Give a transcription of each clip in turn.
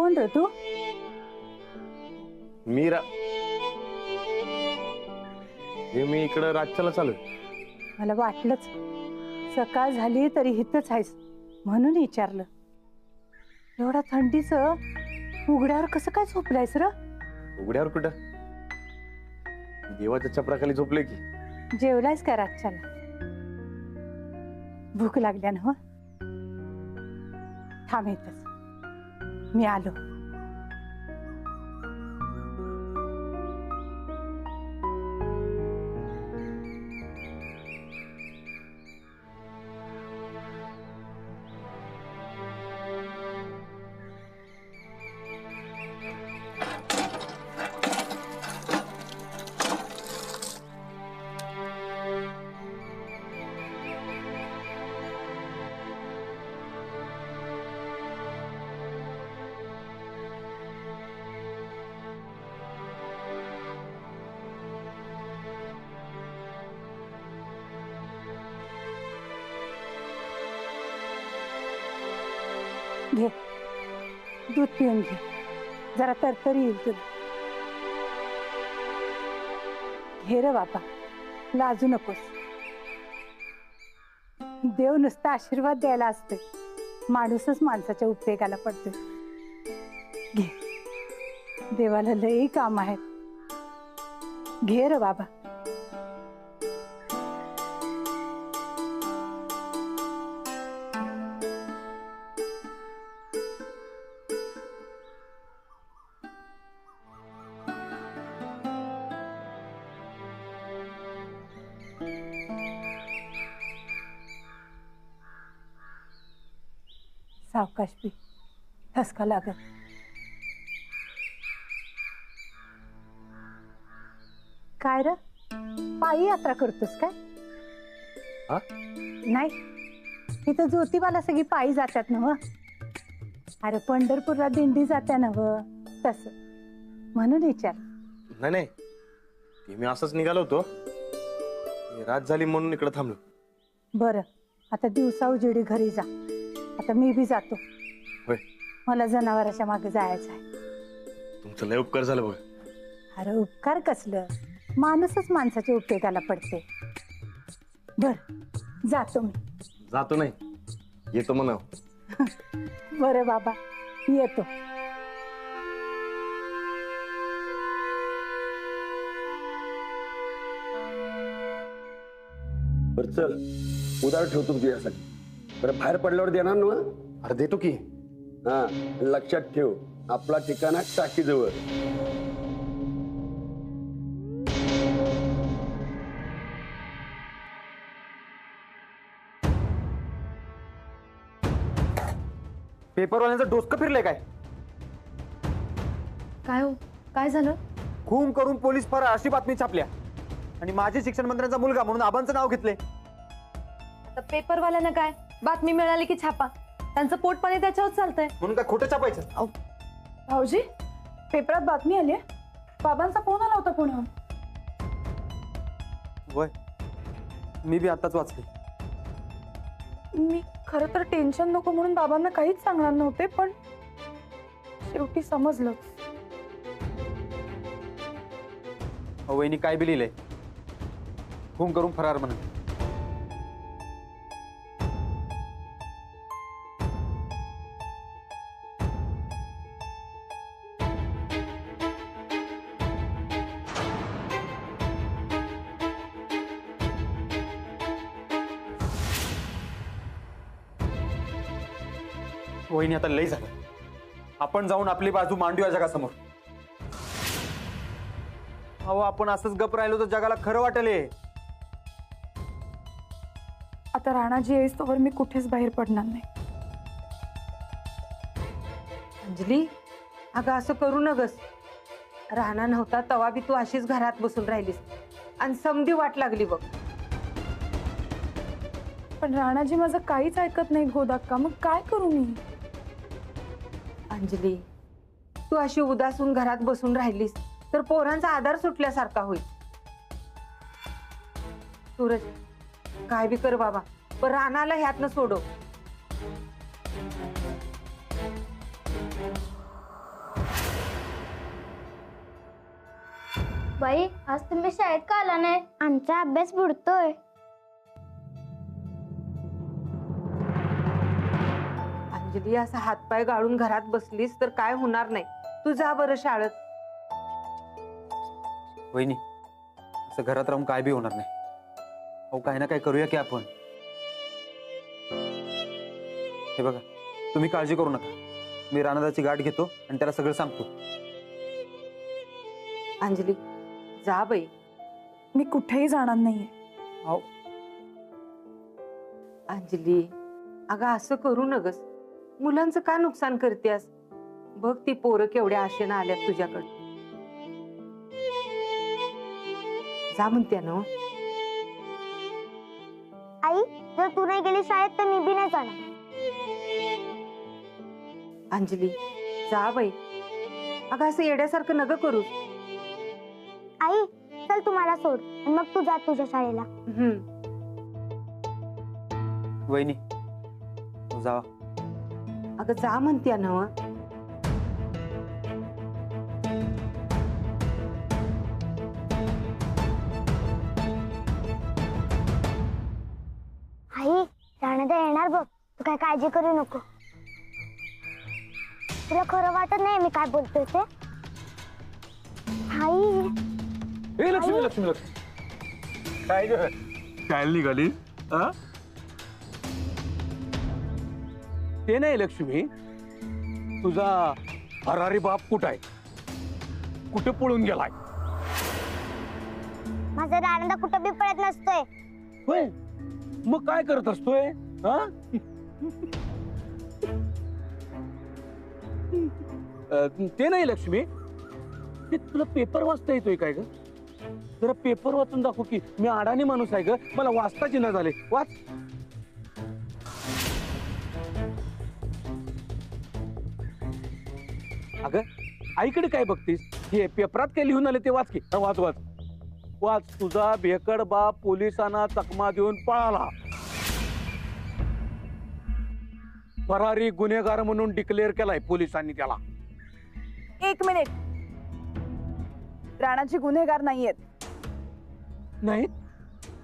कोण रे तू? मीरा, हे मी इकडं राज्याला चालू. मला वाटलंच सकाळ झाली तरी इथंच आहेस म्हणून विचारलं. एवढा थंडीच उघड्यावर कसं काय झोपलायस र? उघड्यावर कुठं, देवाच्या चपराखाली झोपले की. जेवलायस का रातच्याला? भूक लागल्या ना? हो थांब इथंच, मी आलो. घे दूध पिऊन घे, जरा तरतरी येईल तुला. घे रे बाबा, लाजू नकोस. देव नुसता आशीर्वाद द्यायला असते, माणूसच माणसाच्या उपयोगाला पडतो. घे, देवाला लई काम आहेत. घे रे बाबा. सावकाश पी, ठसका लागत. काय र, पायी यात्रा करतोस काय? नाही, इथं ज्योतिबाला सगळी पायी जातात ना. अरे पंढरपूरला दिंडी जात्या ना, तस म्हणून विचार. नाही नाही, ते मी असंच निघालो होतो, रात झाली म्हणून इकडे थांबलो. बरं, आता दिवसा उजेडी घरी जा. आता मी बी जातो. होय, मला जनावराच्या मागे जायचं आहे. तुमचं लय उपकार झालं बघ. अरे उपकार कसलं, माणूसच माणसाच्या उपयोगाला पडते. बर, जातो मी. जातो नाही, येतो म्हणाव. बरं बाबा, येतो. बरं चल, उधार ठेवतो तुझ्यासाठी. बरं बाहेर पडल्यावर देणार ना? अरे देतो की. हा, लक्षात ठेव, आपला ठिकाणा टाकीजवळ. पेपरवाल्यांचं डोसकं फिरलंय काय? काय हो, काय झालं? खून करून पोलीस फरार अशी बातमी छापल्या आणि माझे शिक्षण मंत्र्यांचा मुलगा म्हणून आबांचं नाव घेतले. आता पेपरवाल्यांना काय, बातमी मिळाली की छापा. त्यांचं पोट पाणी त्याच्यावर चालतंय म्हणून काय खोटं छापायचं? भाऊजी, पेपरात बातमी आली. बाबांचा फोन आला होता पुण्याहून. वय, मी बी आताच वाचले. मी खरं तर टेन्शन नको म्हणून बाबांना काहीच सांगणार नव्हते, पण शेवटी समजलं. वहिनी काय बी लिहिलंय, खून करून फरार म्हणून. वहिनी आता लई झालं, आपण जाऊन आपली बाजू मांडू या जगासमोर. अहो, आपण असंच गप राहिलो तर जगाला खरं वाटेल. आता राणाजी येईस तोवर मी कुठेच बाहेर पडणार नाही. अंजली, अगं असं करू नगस. राहणार नव्हता तवा बी तू अशीच घरात बसून राहिलीस आणि समधी वाट लागली बघ. पण राणाजी माझं काहीच ऐकत नाही गोदाक्का, मग काय करू मी? अंजली, तू अशी उदासून घरात बसून राहिलीस तर पोरांचा आधार सुटल्यासारखा होईल. सूरज, काय बी कर बाबा, पण रानाला ह्यातनं सोडव. बाई आज तुम्ही शाळेत का आला नाही? आमचा अभ्यास बुडतोय. अंजली, असं हातपाय गाळून घरात बसलीस तर काय होणार नाही. तू जा बरं शाळेत. वहिनी, असं घरात राहून काय बी होणार नाही. अहो काही ना काय करूया की आपण. हे बघा, तुम्ही काळजी करू नका. मी राणादाची गाठ घेतो आणि त्याला सगळं सांगतो. अंजली, जा बाई. मी कुठेही जाणार नाहीये. अंजली, अगं असं करू नगस. मुलांचं का नुकसान करतेस? बघ ती पोरं केवढ्या आशेनं आल्यात तुझ्याकडे. जा म्हणते ना. आई जर तू नाही गेली शाळेत तर मी बी नाही जाणार. अंजली, जा बाई. अगं असं येड्यासारखं नग करू. आई चल तू मला सोड आणि मग तू जा तुझ्या शाळेला. वहिनी जा. अगं जा म्हणते ना. आई राणादा येणार बघ, तू काय काळजी करू नको. तुला खरं वाटत नाही मी काय बोलतोय ते? आई ए लक्ष्मी लक्ष्मी लक्ष्मी, काय ग काय निघाली? ते नाही लक्ष्मी, तुझा हरारी बाप कुठं आहे? कुठे पळून गेलाय? माझा राणादा कुठं बी पळत नसतोय. होय, मग काय करत असतोय? हा? ते नाही लक्ष्मी, ते तुला पेपर वाचता येतोय काय ग? जरा पेपर वाचून दाखव की. मी अडाणी माणूस आहे ग, मला वाचताच न झाले. वाच. अगं आईकडे काय बघतीस? हे पेपरात काय लिहून आले ते वाच की. वाच वाच वाच. तुझा भेकड बाप पोलिसांना चकमा देऊन पळाला. फरारी गुन्हेगार म्हणून डिक्लेअर केलाय पोलिसांनी त्याला. 1 मिनिट. राणाची गुन्हेगार नाहीयेत. नाही?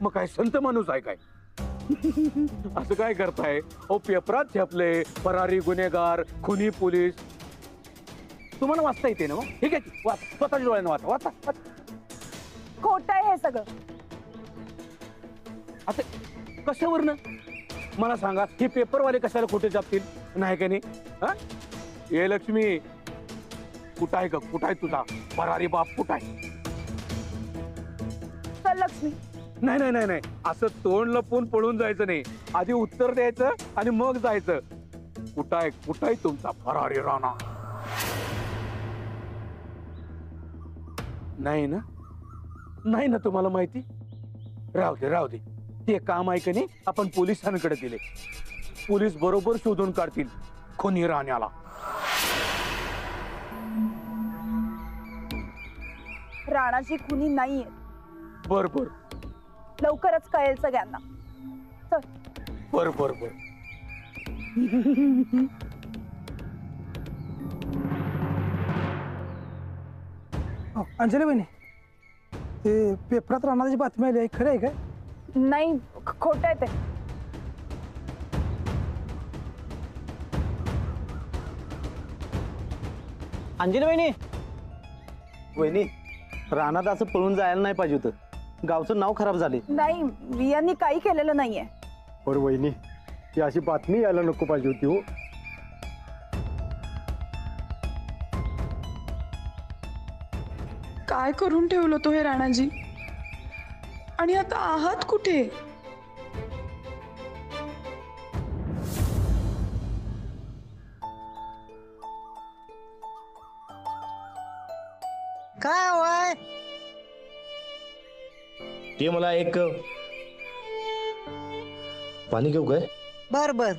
मग काय संत माणूस आहे काय? असं काय करताय? अहो पेपरात छापले फरारी गुन्हेगार, खुनी पोलीस. तुम्हाला वाचता येते ना? ठीक आहे, वाच. स्वतःच्या डोळ्यानं वाचा. वाचा वाच. खोटं आहे हे सगळं. आता कशावरनं मला सांगा? हे पेपरवाले कशाला खोटे छापतील? नाही का नाही? हा? ए लक्ष्मी, कुठं आहे का? कुठं आहे तुझा फरारी बाप? कुठं आहे? चल लक्ष्मी. नाही नाही नाही नाही, असं तोंड लपून पळून जायचं नाही. आधी उत्तर द्यायचं आणि मग जायचं. कुठं आहे? कुठं आहे तुमचा फरारी राणा? नाही ना? नाही ना तुम्हाला माहिती? राहू दे राहू दे. ते काम आहे का नाही, आपण पोलिसांकडे दिले. पोलीस बरोबर शोधून काढतील खुनी राण्याला. राणाची खुनी नाहीये. बर बर लवकरच कळेल सगळ्यांना. चल. बर बर बर. अंजली बहिणी, ते पेपरात राहण्याची बातमी आली आहे, खरं आहे काय? नाही, खोटं आहे ते. अंजली वहिनी, वहिनी रानात असं पळून जायला नाही पाहिजे होतं. गावचं नाव खराब झाले. नाही, रियानी काही केलेलं नाहीये. बरं वहिनी, ही अशी बातमी यायला नको पाहिजे होती हो. काय करून ठेवलं तो हे राणाजी? आणि आता आहात कुठे? काय हवाय? ते मला एक पाणी घेऊ काय? बर बर.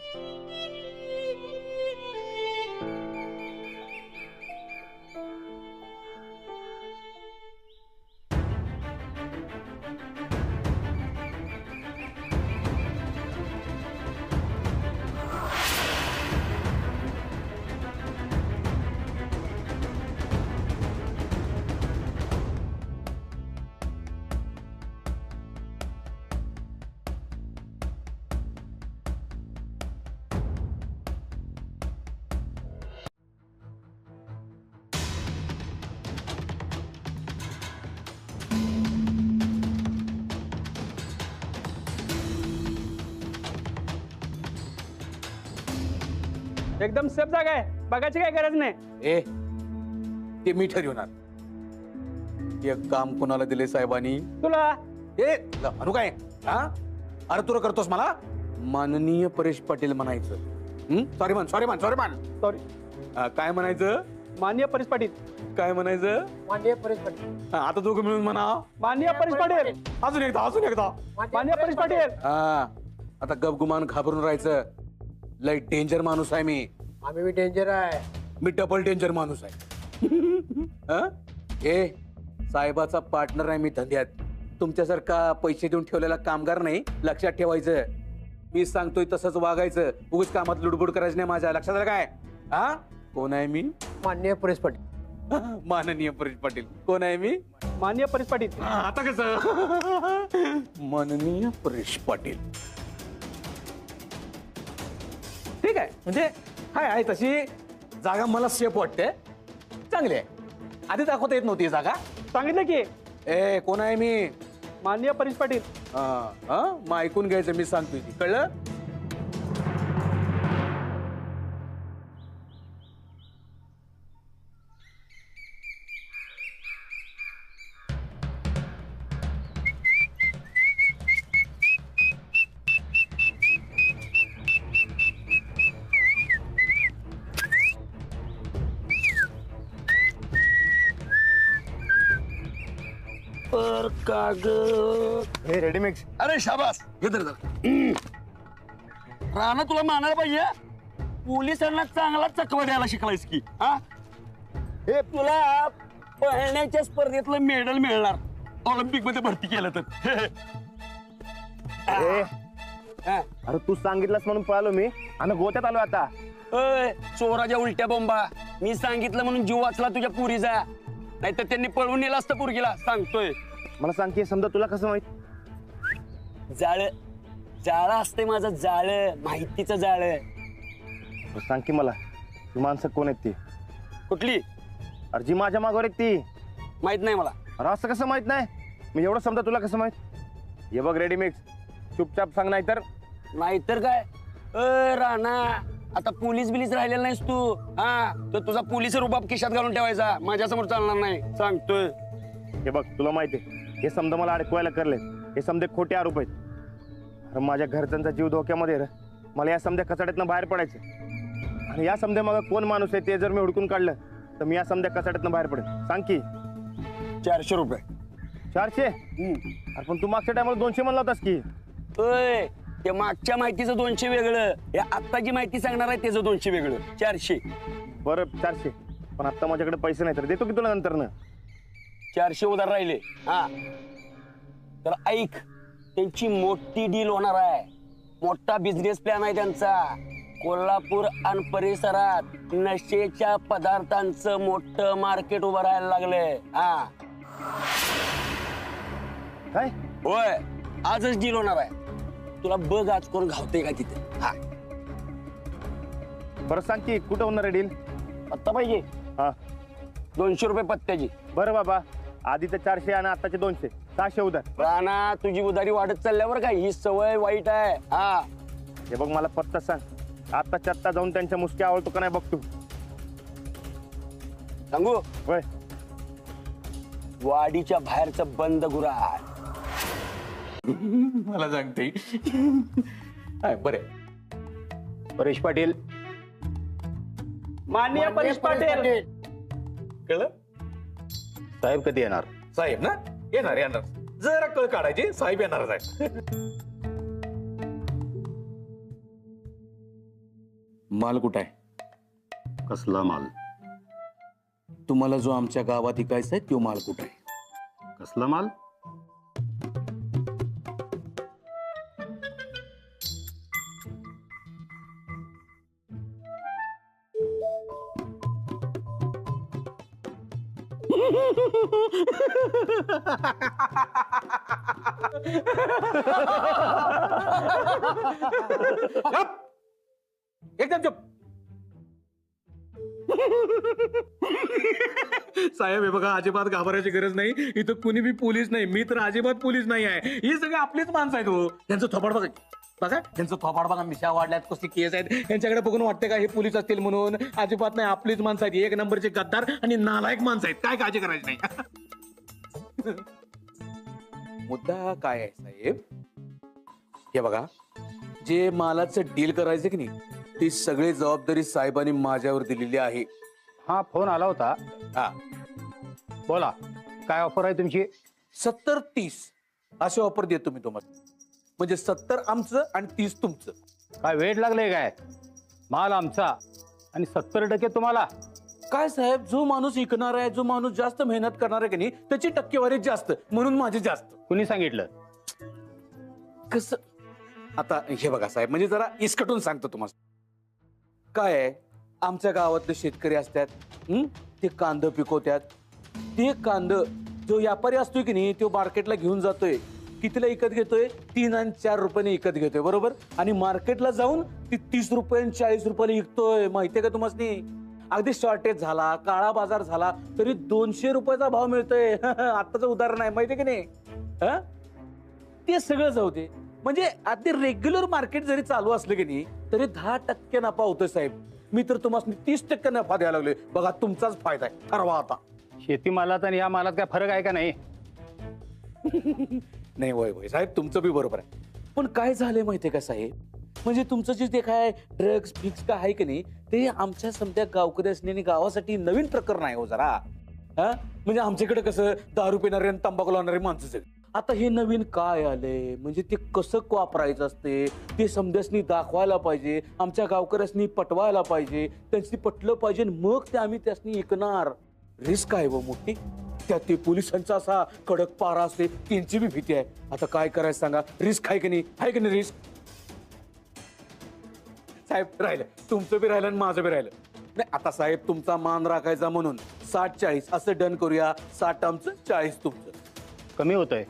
एकदम सेफ जागा आहे, बघायची काय गरज नाही. ए ते मी ठरवणार. एक काम कोणाला दिले साहेबांनी? तुला ए अनु काय हा? अरे तुला करतोस मला माननीय परेश पाटील म्हणायचं. सॉरी मान सॉरी मान सॉरी मान सॉरी, काय म्हणायचं? माननीय परेश पाटील. काय म्हणायचं? माननीय परेश पाटील. आता दोघं मिळून म्हणा. माननीय परेश पाटील. अजून एकदा अजून एकदा. माननीय परेश पाटील. हा आता गपगुमान घाबरून राहायचं. लय डेंजर माणूस आहे मी. आम्ही बी डेंजर आहे. मी डबल डेंजर माणूस आहे. हं? ए साहेबाचा पार्टनर आहे मी धंद्यात. तुमच्यासारखा पैसे देऊन ठेवलेला कामगार नाही, लक्षात ठेवायचं. मी सांगतोय तसंच वागायचं. उगाच कामात लुडबुड करायचं नाही. माझ्या लक्षात आलं काय? हा कोण आहे मी? माननीय परेश पाटील. माननीय परेश पाटील. कोण आहे मी? माननीय परेश पाटील. आता कसं? माननीय परेश पाटील. ठीक आहे, म्हणजे हाय आहे तशी जागा मला सेफ वाटते. चांगली आहे. आधी दाखवता येत नव्हती ही जागा. सांगितलं की ए कोण आहे मी? माननीय परेश पाटील. मग ऐकून घ्यायचं मी सांगतोय ती. कळलं? हे रेडी मिक्स. अरे शाबास. हे तर राणा तुला मानायला पाहिजे. पोलिसांना चांगला चकवा द्यायला शिकलायस की. हा हे तुला पळण्याच्या स्पर्धेतलं मेडल मिळणार ऑलिम्पिक मध्ये भरती केलं तर. अरे तू सांगितलंस म्हणून पळालो मी आणि गोत्यात आलो आता. चोराच्या उलट्या बोंबा. मी सांगितलं म्हणून जीव वाचला तुझ्या पुरीचा, नाहीतर त्यांनी पळवून नेला असतं पुरगीला. सांगतोय. मला सांग की समजा तुला कसं माहित? जाळ असते माझं जाळ, माहितीचं जाळ. सांग की मला ती माणसं कोण आहेत ती? कुठली? अरे जी माझ्या मागवर आहेत ती. माहित नाही मला. अरे असं कसं माहित नाही? मी एवढं समजा तुला कसं माहित? हे बघ रेडी मिक्स, चुपचाप सांग नाहीतर काय. राणा आता पोलीस बिलीस राहिलेला नाहीस तू. हा तर तुझा पोलीस रुबाब खिशात घालून ठेवायचा. माझ्यासमोर चालणार नाही. सांगतोय. हे बघ तुला माहिती आहे हे समजा मला अडकवायला करले. हे समजे खोटे आरोप आहेत. अरे माझ्या घरच्यांचा जीव धोक्यामध्ये रे. मला या समध्या कचाड्यातनं बाहेर पडायचं. आणि या समध्या मग कोण माणूस आहे ते जर मी हुडकून काढलं तर मी या समध्या कचाड्यातनं बाहेर पडेल. सांग की. 400 रुपये. 400? अरे पण तू मागच्या टायमाला 200 म्हणला होतास की. ते मागच्या माहितीचं 200 वेगळं, या आत्ताची माहिती सांगणार आहे त्याचं 200 वेगळं. 400. बरं 400. पण आता माझ्याकडे पैसे नाही तर देतो की तुला नंतर. 400 उधार राहिले. हा तर ऐक, त्यांची मोठी डील होणार आहे. मोठा बिझनेस प्लॅन आहे त्यांचा. कोल्हापूर आणि परिसरात नशेच्या पदार्थांचं मोठं मार्केट उभं राहायला लागलंय. हा काय? होय, आजच डील होणार आहे. तुला बघ आज कोण घावते का तिथे. हा बरं सांग की कुठं होणार आहे डील? आत्ता पाहिजे. हा 200 रुपये पत्त्याची. बरं बाबा, आधीचे 400 आणि आताचे 200, 600 उधार. राणा तुझी उधारी वाढत चालल्यावर काय ही सवय वाईट आहे. हा हे बघ मला पत्ता सांग. आत्ताच्या आत्ता जाऊन त्यांच्या मुसक्या आवडतो का नाही बघ तू. सांगू? होय. वाडीच्या बाहेरचं बंद गुराळ. मला सांगते. बरे परेश पाटील. माननीय परेश पाटील. कळलं? साहेब कधी येणार? साहेब ना येणार येणार. जरा कळ काढायची. साहेब येणारच आहे. माल कुठं आहे? कसला माल? तुम्हाला जो आमच्या गावात विकायचा आहे तो माल कुठं आहे? कसला माल? एकदम चुप. साहेब हे बघा, अजिबात घाबरायची गरज नाही. इथं कुणी बी पोलीस नाही. मी तर अजिबात पोलीस नाही आहे. ही सगळी आपलीच माणसं आहेत. हो त्यांचं थोपड बघा. बघा त्यांचं थोपाड बघा, मिशा वाढल्यात, कसली केस आहेत, यांच्याकडे बघून वाटतं का हे पोलीस असतील म्हणून? अजिबात नाही, आपलीच माणसं आहेत, एक नंबरचे गद्दार आणि नालायक माणसं आहेत, काय काळजी करायची नाही. मुद्दा काय आहे साहेब, हे बघा, जे मालाचं डील करायचं की नाही, ती सगळी जबाबदारी साहेबांनी माझ्यावर दिलेली आहे. हा फोन आला होता. हा, बोला काय ऑफर आहे तुमची? 70-30 अशी ऑफर देतो मी तुम्हाला. म्हणजे 70 आमचं आणि 30 तुमचं. काय वेळ लागले काय? माल आमचा आणि 70% तुम्हाला. काय साहेब, जो माणूस विकणार आहे, जो माणूस जास्त मेहनत करणार आहे की नाही, त्याची टक्केवारी जास्त, म्हणून माझी जास्त. कुणी सांगितलं? कसं आता हे बघा साहेब, म्हणजे जरा इसकटून सांगतो तुम्हाला. काय आहे, आमच्या गावातले शेतकरी असतात, ते कांदा पिकवतात. ते कांदा जो व्यापारी असतोय की नाही, तो मार्केटला घेऊन जातोय. कितीला विकत घेतोय? 3 आणि 4 रुपयाने विकत घेतोय, बरोबर. आणि मार्केटला जाऊन ती 30 रुपये आणि 40 रुपयाला विकतोय. माहितीये का तुम्हाला? अगदी शॉर्टेज झाला, काळा बाजार झाला तरी 200 रुपयाचा भाव मिळतोय. आताचं उदाहरण आहे, माहितीये की नाही? ते सगळं जाऊ दे, म्हणजे अगदी रेग्युलर मार्केट जरी चालू असलं की नाही, तरी 10% नफा होतोय साहेब. मी तर तुम्हाला 30% नफा द्यायला लागलोय. बघा, तुमचाच फायदा आहे, ठरवा आता. शेतीमालात आणि या मालात काय फरक आहे का नाही? नाही होय होय साहेब, तुमचं बी बरोबर आहे. पण काय झालंय माहितीये का साहेब, म्हणजे तुमचं जे ते काय ड्रग्स फिक्स काय आहे की नाही, ते आमच्या समजा गावकरी असण्याने गावासाठी नवीन प्रकरण आहे हो जरा. म्हणजे आमच्याकडे कसं दारू पिणारे आणि तंबाखू लावणारे माणसं सगळे. आता हे नवीन काय आलंय, म्हणजे ते कसं वापरायचं असते ते समजासनी दाखवायला पाहिजे, आमच्या गावकऱ्यासनी पटवायला पाहिजे, त्यांनी पटलं पाहिजे, मग ते आम्ही त्यासनी ऐकणार. रिस्क आहे व मोठी, त्यात ते पोलिसांचा असा कडक पारा असते, त्यांची बी भीती आहे. आता काय करायचं सांगा, रिस्क आहे की नाही? आहे की नाही रिस्क? साहेब राहिलं, तुमचं बी राहिलं आणि माझं बी राहिलं. नाही आता साहेब, तुमचा मान राखायचा म्हणून 60-40 असं डन करूया. 60 आमचं, 40 तुमचं. कमी होतंय.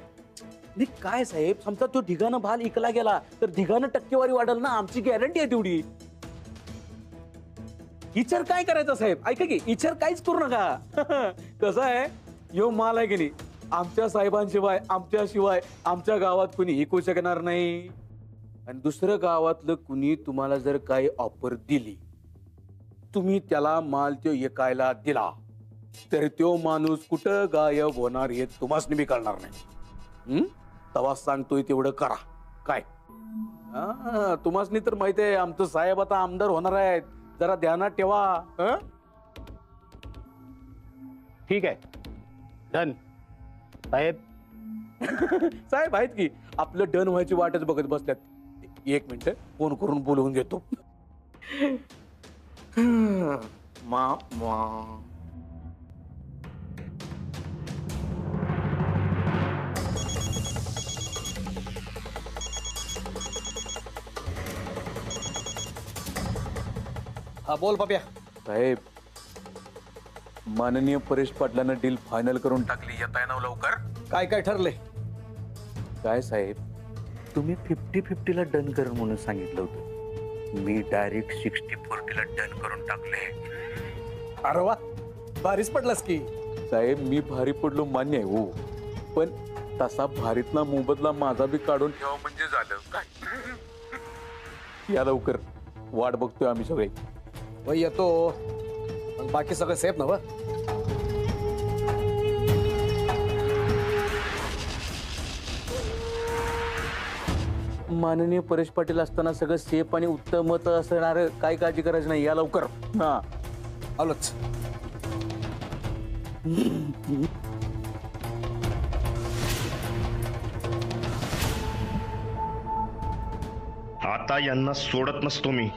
नाही काय साहेब, समजा तो ढिगानं भाल इकला गेला तर ढिगानं टक्केवारी वाढल ना, आमची गॅरंटी आहे तेवढी. विचार काय करायचा साहेब, ऐका की, विचार काहीच करू नका. कसं आहे, यो माल आहे की नाही, आमच्या साहेबांशिवाय, आमच्याशिवाय आमच्या गावात कुणी विकू शकणार नाही. आणि दुसऱ्या गावातलं कुणी तुम्हाला जर काही ऑफर दिली, तुम्ही त्याला माल तो विकायला दिला, तर तो माणूस कुठं गायब होणार हे तुम्हाला बी कळणार नाही. तवा सांगतोय तेवढं करा. काय तुम्हाला तर माहिती आहे, आमचं साहेब आता आमदार होणार आहेत, जरा ध्यानात ठेवा. ठीक आहे, डन साहेब. साहेब आहेत की, आपलं डन व्हायची वाटच बघत बसल्यात. 1 मिनिट फोन करून बोलवून घेतो. हा बोल पाप्या. साहेब, माननीय परेश पाटलांना डील फायनल करून टाकली. येत आहे ना लवकर? काय काय ठरलंय? काय साहेब, तुम्ही 50-50 ला डन कर म्हणून सांगितलं होतं, मी डायरेक्ट 60-40 ला डन करून टाकले. अरे वा, भारीच पडलास की. साहेब, मी भारी पडलो मान्य आहे हो, पण तसा भारीतला मोबदला माझा बी काढून ठेवा म्हणजे झालं काय. या लवकर, वाट बघतोय आम्ही सगळे. वय येतो, पण बाकी सगळं सेफ ना? माननीय परेश पाटील असताना सगळं सेफ आणि उत्तम मत असणार, काय काळजी करायची नाही. या लवकर. हा, आलोच. आता यांना सोडत नसतो मी.